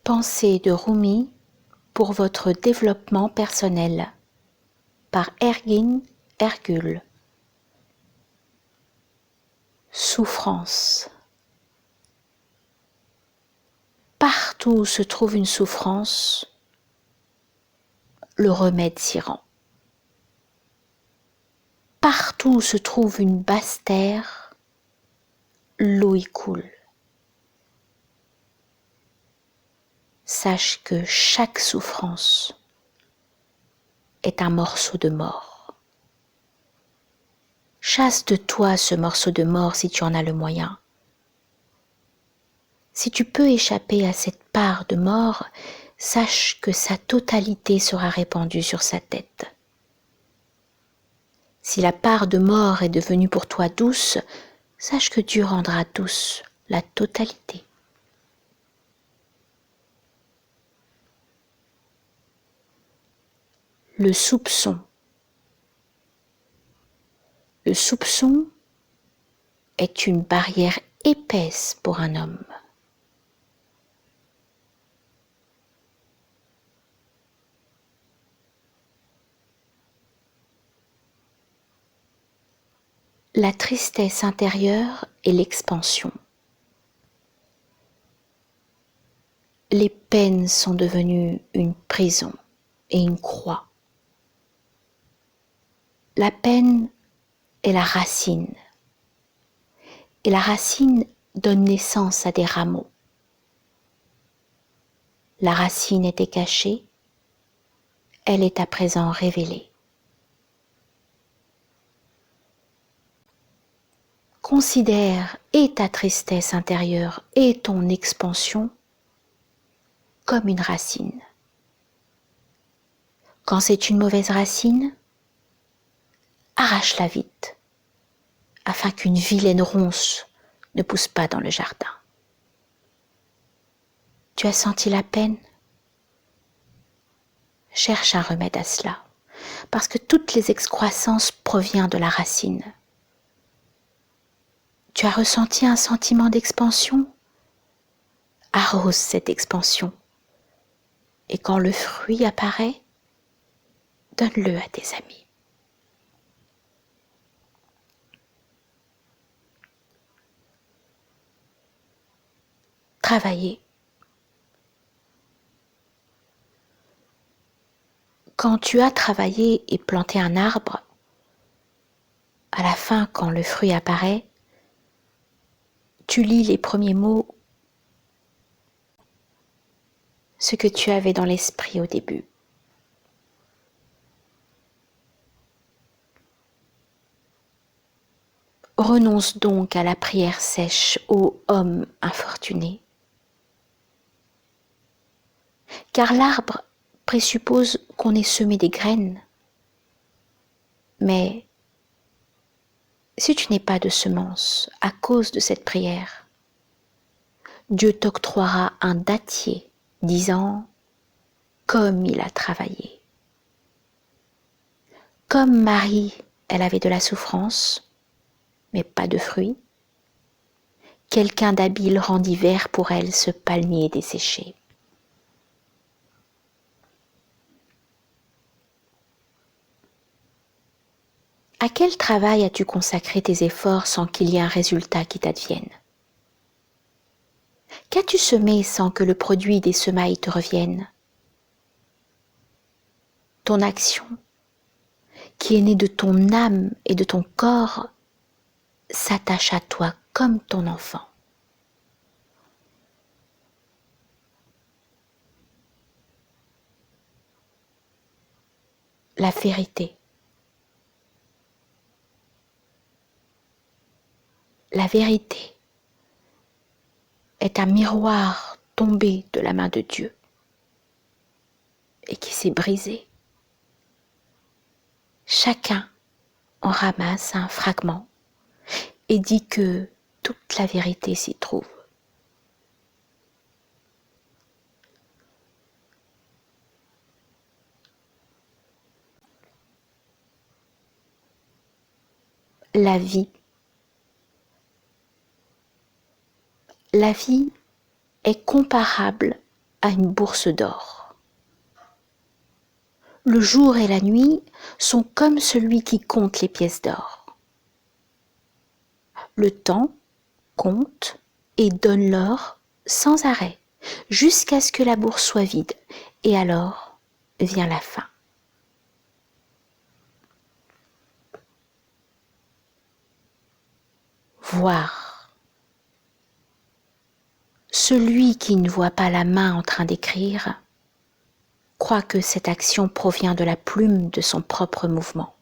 Pensée de Rumi pour votre développement personnel par Ergin Ergül. Souffrance. Partout où se trouve une souffrance, le remède s'y rend. Partout où se trouve une basse terre, l'eau y coule. Sache que chaque souffrance est un morceau de mort. Chasse de toi ce morceau de mort si tu en as le moyen. Si tu peux échapper à cette part de mort, sache que sa totalité sera répandue sur sa tête. Si la part de mort est devenue pour toi douce, sache que Dieu rendra douce la totalité. Le soupçon. Le soupçon est une barrière épaisse pour un homme. La tristesse intérieure et l'expansion. Les peines sont devenues une prison et une croix. La peine est la racine. Et la racine donne naissance à des rameaux. La racine était cachée, elle est à présent révélée. Considère et ta tristesse intérieure et ton expansion comme une racine. Quand c'est une mauvaise racine, arrache-la vite, afin qu'une vilaine ronce ne pousse pas dans le jardin. Tu as senti la peine? Cherche un remède à cela, parce que toutes les excroissances proviennent de la racine. Tu as ressenti un sentiment d'expansion? Arrose cette expansion. Et quand le fruit apparaît, donne-le à tes amis. Travailler. Quand tu as travaillé et planté un arbre, à la fin, quand le fruit apparaît, tu lis les premiers mots, ce que tu avais dans l'esprit au début. Renonce donc à la prière sèche, ô homme infortuné. Car l'arbre présuppose qu'on ait semé des graines. Mais si tu n'es pas de semence à cause de cette prière, Dieu t'octroiera un dattier, disant « comme il a travaillé ». Comme Marie, elle avait de la souffrance, mais pas de fruits, quelqu'un d'habile rendit vert pour elle ce palmier desséché. À quel travail as-tu consacré tes efforts sans qu'il y ait un résultat qui t'advienne? Qu'as-tu semé sans que le produit des semailles te revienne? Ton action, qui est née de ton âme et de ton corps, s'attache à toi comme ton enfant. La vérité. La vérité est un miroir tombé de la main de Dieu et qui s'est brisé. Chacun en ramasse un fragment et dit que toute la vérité s'y trouve. La vie. La vie est comparable à une bourse d'or. Le jour et la nuit sont comme celui qui compte les pièces d'or. Le temps compte et donne l'or sans arrêt, jusqu'à ce que la bourse soit vide, et alors vient la fin. Voir. Celui qui ne voit pas la main en train d'écrire croit que cette action provient de la plume de son propre mouvement.